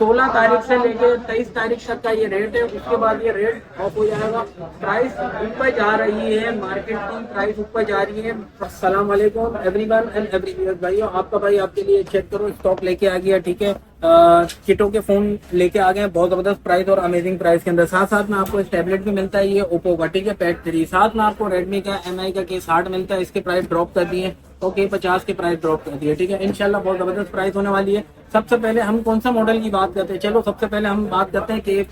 16 तारीख से लेके 23 तारीख तक का ये रेट है। उसके बाद ये रेट ऑफ हो जाएगा। प्राइस ऊपर जा रही है, मार्केट की प्राइस ऊपर जा रही है। अस्सलाम वालेकुम एवरीवन एंड एवरीवन। भाइयों आपका भाई आपके लिए चेक करो स्टॉक लेके आ गया, ठीक है। किटो के फोन लेके आ गए बहुत जबरदस्त प्राइस और अमेजिंग प्राइस के अंदर। साथ साथ में आपको इस टैबलेट भी मिलता है, ये ओप्पो का, ठीक है, पैड 3। साथ में आपको रेडमी का MI का K60 मिलता है। इसके प्राइस ड्रॉप कर दिए तो K50 के प्राइस ड्रॉप कर दिए, ठीक है। इंशाल्लाह बहुत जबरदस्त प्राइस होने वाली है। सबसे पहले हम कौन सा मॉडल की बात करते हैं, चलो सबसे पहले हम बात करते हैं कि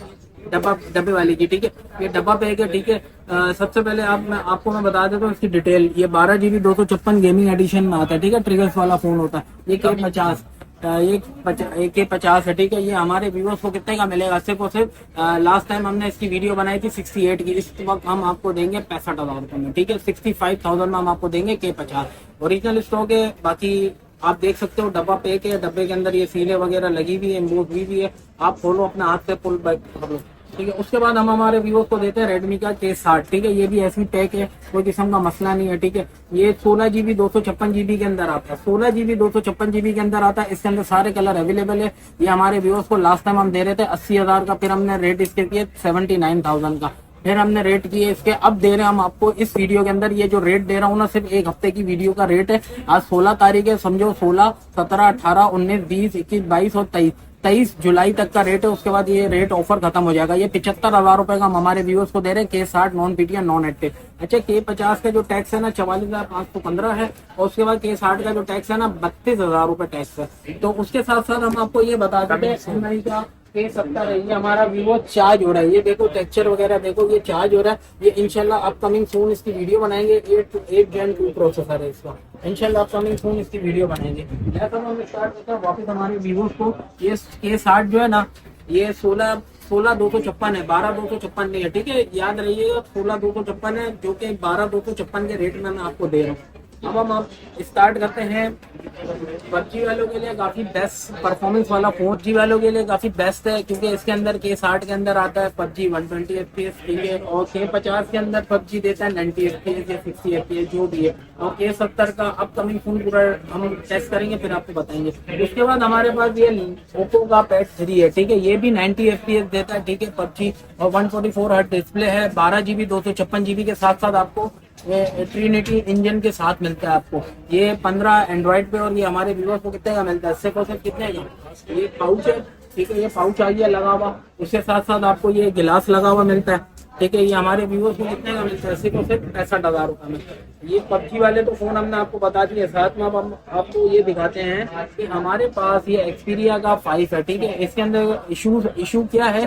डब्बे वाले की, ठीक है। ये डब्बा पैक है, ठीक है। सबसे पहले आपको मैं बता देता हूँ इसकी डिटेल। ये 12 GB 256 गेमिंग एडिशन में आता है, ठीक है। ट्रिगर्स वाला फोन होता है ये K50। ये K50 है, ठीक है। ये हमारे व्यूअर्स को कितने का मिलेगा? सिर्फ और सिर्फ लास्ट टाइम हमने इसकी वीडियो बनाई थी 68 की। इस वक्त हम आपको देंगे 65,000 रुपए में, ठीक है। 65,000 में हम आपको देंगे K50। ओरिजिनल स्टॉक है। बाकी आप देख सकते हो डब्बा पैक है, डब्बे के अंदर ये सीलें वगैरह लगी हुई है, एम्बोस भी है। आप खोलो अपने हाथ से पुल बैक कर लो, ठीक है। उसके बाद हम हमारे व्यूअर्स को देते हैं रेडमी का K60, ठीक है। ये भी ऐसी पैक है, कोई किस्म का मसला नहीं है, ठीक है। ये 16 GB 256 GB के अंदर आता है। 16 GB 256 GB के अंदर आता है। इसके अंदर सारे कलर अवेलेबल है। ये हमारे व्यूअर्स को लास्ट टाइम हम दे रहे थे 80,000 का, फिर हमने रेट इसके किए 79,000 का, फिर हमने रेट किए इसके। अब दे रहे हैं हम आपको इस वीडियो के अंदर। ये जो रेट दे रहा हूँ ना, सिर्फ एक हफ्ते की वीडियो का रेट है। आज 16 तारीख है, समझो 16, 17, 18, 19, 20, 21, 22 और 23 जुलाई तक का रेट है। उसके बाद ये रेट ऑफर खत्म हो जाएगा। ये 75,000 रुपए का हम हमारे व्यूअर्स को दे रहे हैं। K60 non PTN non active. अच्छा, K50 का जो टैक्स है ना 44,515 है, और उसके बाद K60 का जो टैक्स है ना 32,000 रुपए टैक्स है। तो उसके साथ साथ हम आपको ये बता देते हैं MI का K70 है। ये हमारा वीवो चार्ज हो रहा है। ये देखो टेक्सचर वगैरह देखो, ये चार्ज हो रहा है। ये इंशाल्लाह अपकमिंग सून इसकी वीडियो बनाएंगे। 8 Gen 2 प्रोसेसर है इसका। इंशाल्लाह अपकमिंग सून इसकी वीडियो बनाएंगे। ऐसा हम स्टार्ट करते हैं वापस हमारे वीवो को। ये K60 जो है ना, ये 16,256 है, 12,256 नहीं है, ठीक है। याद रहिएगा 16,256 है, जो कि 12,256 के रेट में मैं आपको दे रहा हूँ। अब हम आप स्टार्ट करते हैं। PUBG वालों के लिए काफी बेस्ट परफॉर्मेंस वाला, 4G वालों के लिए काफी बेस्ट है, क्योंकि इसके अंदर K60 के अंदर आता है PUBG 120 FPS, ठीक है। और K50 के अंदर PUBG देता है 90 FPS या 60 FPS जो भी है। और K70 का अपकमिंग फोन पूरा हम टेस्ट करेंगे, फिर आपको बताएंगे। उसके बाद हमारे पास ये ओप्पो का पैड 3 है, ठीक है। ये भी 90 FPS देता है, ठीक है, PUBG। और 144 हर्ट्ज डिस्प्ले है। 12 GB 256 GB के साथ साथ आपको ये ट्रिनिटी इंजन के साथ मिलता है आपको। ये 15 एंड्रॉइड पे, और ये हमारे व्यूअर्स को कितने का मिलता है? सिर्फ और सिर्फ कितने का? ये पाउच है, ठीक है। ये पाउच आ गया लगा हुआ। उसके साथ साथ आपको ये गिलास लगा हुआ मिलता है, ठीक है। ये हमारे व्यूअर्स को कितने का मिलता है? सिर्फ और सिर्फ 65,000 रुपए में। ये PUBG वाले तो फोन हमने आपको बता दिए। साथ में अब हम आपको ये दिखाते हैं कि हमारे पास ये Xperia का 5 है, ठीक है। इसके अंदर इशू क्या है?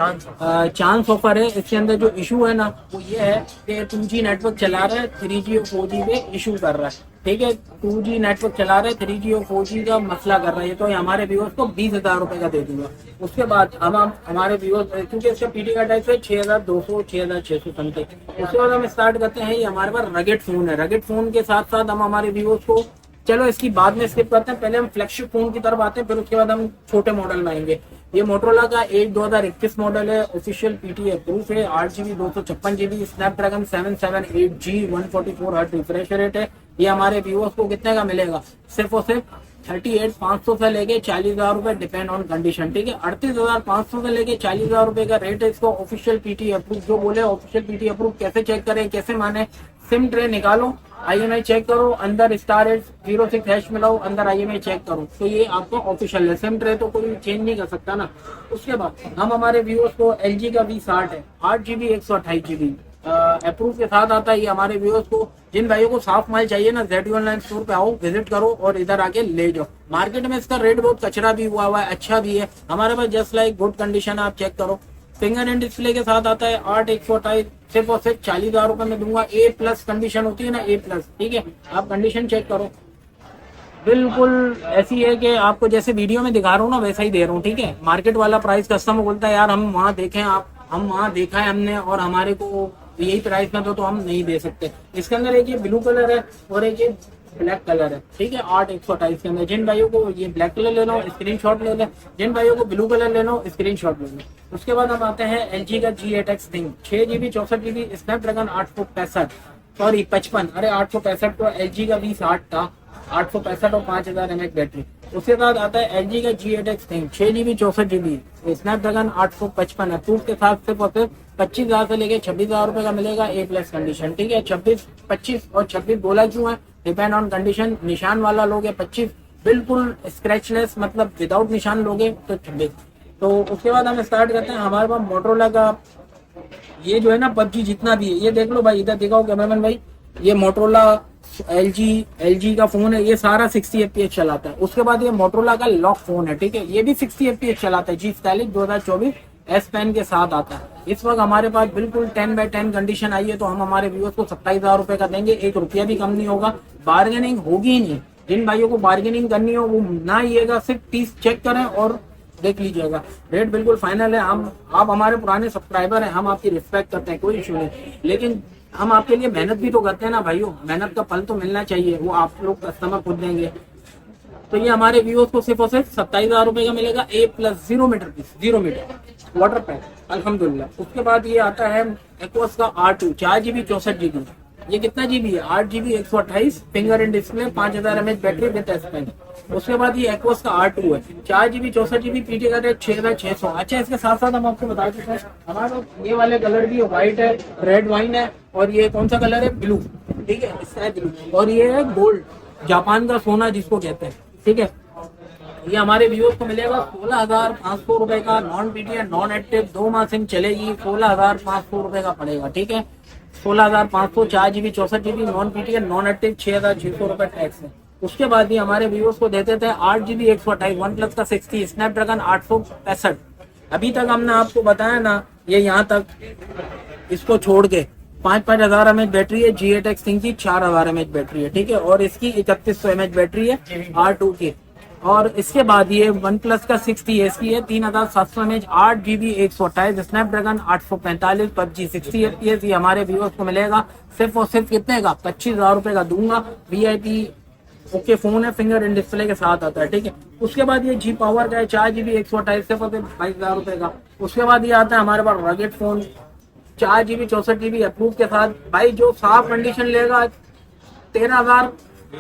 चांस ऑफर है। इसके अंदर जो इशू है ना, वो ये है कि 2G नेटवर्क चला रहा है, 3G और 4G पे इशू कर रहा है, ठीक है। 2G नेटवर्क चला रहे, 3G और 4G का मसला कर रहा है। तो ये हमारे व्यूअर्स को 20,000 रुपए का दे दूंगा। उसके बाद हम हमारे व्यूअर्स, क्योंकि इसका PT का टाइप है 6,200 6,600 समथिंग। उसके बाद हम स्टार्ट करते हैं। ये हमारे पास रगेट फोन है। रगेट फोन के साथ साथ हम हमारे व्यूअर्स को, चलो इसकी बाद में स्किप करते हैं, पहले हम फ्लैगशिप फोन की तरफ आते हैं, फिर उसके बाद हम छोटे मॉडल में आएंगे। ये मोटरोला का 2021 मॉडल है। ऑफिशियल PT अप्रूव है। 8 GB 256 GB, Snapdragon 778G, 144 hertz refresh rate है। ये हमारे व्यूअर्स को कितने का मिलेगा? सिर्फ और सिर्फ 38,500 से लेके 40,000 रुपए, डिपेंड ऑन कंडीशन, ठीक है। 38,500 से लेके 40,000 रुपए का रेट है इसको। Official PT approve. जो बोले ऑफिशियल PT अप्रूव कैसे चेक करें, कैसे माने? सिम ट्रे निकालो, IMI चेक करो, अंदर *06# मिलाओ, अंदर IMI चेक करो, तो ये आपको ऑफिशियल है। सिम ट्रे तो कोई चेंज नहीं कर सकता ना। उसके बाद हम हमारे व्यूअर्स को LG का V60 है, 8 GB 128 GB अप्रूव के साथ आता है। ये हमारे व्यूअर्स को, जिन भाइयों को साफ माल चाहिए ना, ZD ऑनलाइन स्टोर पे आओ, विजिट करो और इधर आके ले जाओ। मार्केट में इसका रेट बहुत कचरा भी हुआ है, अच्छा भी है। हमारे पास जस्ट लाइक गुड कंडीशन है, आप चेक करो। फिंगर एंड डिस्प्ले के साथ आता है। 8 128 सिर्फ और सिर्फ 40,000 रुपए में दूंगा। A+ कंडीशन होती है ना, A+, ठीक है। आप कंडीशन चेक करो, बिल्कुल ऐसी है कि आपको जैसे वीडियो में दिखा रहा हूँ ना, वैसा ही दे रहा हूँ, ठीक है। मार्केट वाला प्राइस कस्टमर बोलता है यार हम वहाँ देखें, हम वहाँ देखा है हमने, और हमारे को यही प्राइस में तो हम नहीं दे सकते। इसके अंदर एक ये ब्लू कलर है और एक ये ब्लैक कलर है, ठीक है। 8 128 के अंदर। जिन भाइयों को ये ब्लैक कलर लेना हो स्क्रीनशॉट ले लें, जिन भाइयों को ब्लू कलर लेना हो स्क्रीनशॉट ले लें। उसके बाद हम आते हैं LG का G8X thing, 6 GB 64 GB, Snapdragon 865 अरे 865 तो LG का V60 था, 865 और 5,000 mAh बैटरी। उसके बाद आता है LG का G8X 6GB 64GB Snapdragon 855 approve के साथ सिर्फ और सिर्फ 25,000 से लेके 26,000 रुपए का मिलेगा A+ कंडीशन। ठीक है, 26, 25 और 26 बोला क्यों है, डिपेंड ऑन कंडीशन। निशान वाला लोगे 25, बिल्कुल स्क्रैचलेस मतलब विदाउट निशान लोगे तो 26। तो उसके बाद हम स्टार्ट करते हैं। हमारे पास मोटरोला का ये जो है ना PUBG जितना भी है, ये देख लो भाई, इधर दिखाओ कैमरामैन भाई, ये मोटरोला LG का फोन है, ये सारा 60 FPS चलाता है। उसके बाद ये मोटरोला का लॉक फोन है, ठीक है, ये भी 60 FPS चलाता है। G Stylish 2024 S Pen के साथ आता है। इस वक्त हमारे पास बिल्कुल 10/10 कंडीशन आई है, तो हम हमारे व्यूअर्स को 27,000 रुपए का देंगे, 1 रुपया भी कम नहीं होगा। बार्गेनिंग होगी ही नहीं। जिन भाइयों को बार्गेनिंग करनी हो वो ना आइएगा, सिर्फ 30 चेक करें और देख लीजिएगा। रेट बिल्कुल फाइनल है। हम आप हमारे पुराने सब्सक्राइबर हैं, हम आपकी रिस्पेक्ट करते हैं, कोई इशू नहीं, लेकिन हम आपके लिए मेहनत भी तो करते हैं ना भाइयों, मेहनत का फल तो मिलना चाहिए, वो आप लोग कस्टमर खुद देंगे। तो ये हमारे व्यूअर्स को सिर्फ और सिर्फ 27,000 रुपए का मिलेगा, A+ 0 metre piece, 0 metre water pack अल्हम्दुलिल्लाह। उसके बाद ये आता है एक्वस का R2 4GB 64GB। ये कितना GB है, 8GB 128 finger in display, 5000 mAh battery with S Pen। उसके बाद ये एक्वस का R2 है 4GB 64GB, पीटी का रेट 6,600। अच्छा, इसके साथ साथ हम आपको बता देते हैं हमारे ये वाले कलर भी व्हाइट है, रेड वाइन है, और ये कौन सा कलर है, ब्लू, ठीक है, स्काई ब्लू, और ये है गोल्ड, जापान का सोना जिसको कहते हैं। ठीक है, ये हमारे व्यूअर्स को मिलेगा 16,500 रुपए का। नॉन पीटी नॉन एक्टिव 2 माह सिम चलेगी, 16,500 रुपए का पड़ेगा। ठीक है, 16,500 4GB 64GB non PT non active 6,600 रुपए टैक्स है। उसके बाद ही हमारे व्यूअर्स को देते थे 8GB 128 OnePlus का 60 स्नैपड्रैगन 865। अभी तक हमने आपको बताया ना, ये यहाँ तक इसको छोड़ के 5,000 mAh बैटरी है, G8X की 4,000 mAh बैटरी है। ठीक है, और इसकी 3100 mAh बैटरी है R2 की। और इसके बाद ये OnePlus का 60S की है 3,700 mAh 8GB 128 Snapdragon 845 PUBG 60 FPS। ये हमारे व्यूअर्स को मिलेगा सिर्फ और सिर्फ कितने का, 25,000 रुपए का दूंगा। VIP ओके फोन है, फिंगर इन डिस्प्ले के साथ आता है। ठीक है, उसके बाद ये G Power का है 4GB 128 सिर्फ और सिर्फ 22,000 रुपए का। उसके बाद ये आता है हमारे पास rugged phone 4GB 64GB approve के साथ। भाई जो साफ कंडीशन लेगा 13,000,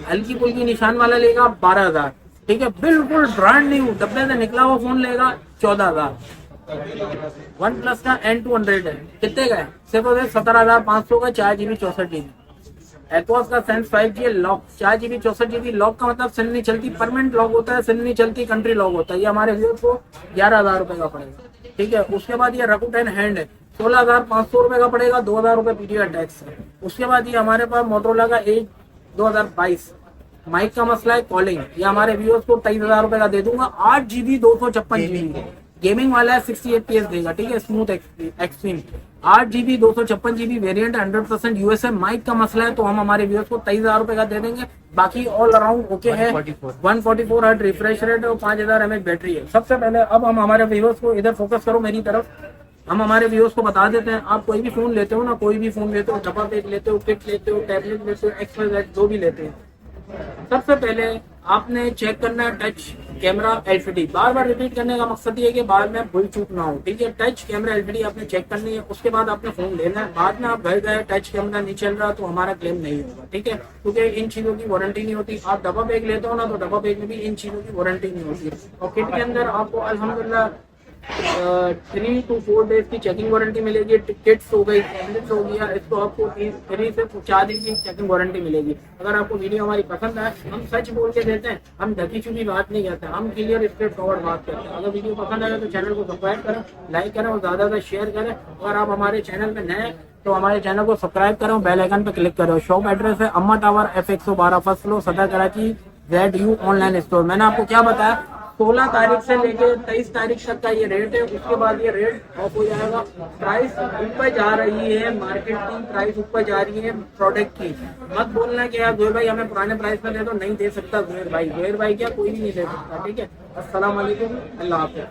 हल्की पुल्की निशान वाला लेगा 12,000। ठीक है, बिल्कुल ब्रांड न्यू डब्बे से निकला हुआ फोन लेगा 14,000। OnePlus का N200 है, कितने का है, सिर्फ और सिर्फ 17,500 का 4GB 64GB। एक्वास का sense 5G lock 4GB 64GB lock का मतलब सिम नहीं चलती, परमानेंट लॉक होता है, सिम नहीं चलती कंट्री लॉक होता है। ये हमारे व्यूअर्स को 11,000 रुपए का पड़ेगा। ठीक है, उसके बाद ये Rakuten हैंड है 16,500 रुपए का पड़ेगा, 2,000 रुपए पीटी का टैक्स है। उसके बाद ये हमारे पास मोटरोला का 2022 माइक का मसला है, कॉलिंग, ये हमारे व्यूअर्स को 23,000 रुपए का दे दूंगा। 8GB 256GB गेमिंग वाला है, 60 FPS देगा। ठीक है, smooth extreme 8GB 256GB variant 100% USA। Mic का मसला है तो हम हमारे व्यूअर्स को 23,000 रुपए का दे देंगे। बाकी ऑल अराउंड ओके है। 144 हर्ट्ज रिफ्रेश रेट है और 5,000 mAh बैटरी है। सबसे पहले अब हम हमारे व्यूअर्स को इधर फोकस करो मेरी तरफ, हम हमारे व्यूअर्स को बता देते हैं। आप कोई भी फोन लेते हो ना, कोई भी फोन लेते हो, डबल पेज लेते हो, किट लेते हो, टैबलेट लेते हो, XYZ जो भी लेते हैं, सबसे पहले आपने चेक करना है टच कैमरा LCD। बार बार रिपीट करने का मकसद ये है कि बाद में भूल चूक ना हो। ठीक है, टच कैमरा LCD आपने चेक करनी है, उसके बाद आपने फोन लेना है। बाद में आप घर गए टच कैमरा नहीं चल रहा तो हमारा क्लेम नहीं होगा। ठीक है, क्योंकि इन चीजों की वारंटी नहीं होती। आप डब्बा बैग लेते हो ना, तो डब्बा बैग में भी इन चीजों की वारंटी नहीं होती है। और किट के अंदर आपको अल्हम्दुलिल्लाह 3 to 4 डेज की चेकिंग वारंटी मिलेगी। टिकट्स हो गई, टैबलेट्स हो गया, इसको आपको 3 से 4 दिन की चेकिंग वारंटी मिलेगी। अगर आपको वीडियो हमारी पसंद आए, हम सच बोल के देते हैं, हम ढकी छुपी बात नहीं करते, हम क्लियर स्ट्रेट फॉरवर्ड बात करते हैं। अगर वीडियो पसंद आए तो चैनल को सब्सक्राइब करें, लाइक करें और ज्यादा से शेयर करें। अगर आप हमारे चैनल पे नए तो हमारे चैनल को सब्सक्राइब करें, बेल आइकन पे क्लिक करें। शॉप एड्रेस है अम्मा टावर F112 फर्स्ट फ्लोर, सदर कराची, ZU ऑनलाइन स्टोर। मैंने आपको क्या बताया, 16 तारीख से लेकर 23 तारीख तक का ये रेट है। उसके बाद ये रेट ऑफ हो जाएगा। प्राइस ऊपर जा रही है, मार्केट की प्राइस ऊपर जा रही है प्रोडक्ट की। मत बोलना कि यार जोहेर भाई हमें पुराने प्राइस में दे दो, नहीं दे सकता जोहेर भाई क्या कोई भी नहीं दे सकता। ठीक है, अस्सलाम वालेकुम, अल्लाह हाफ़िज़।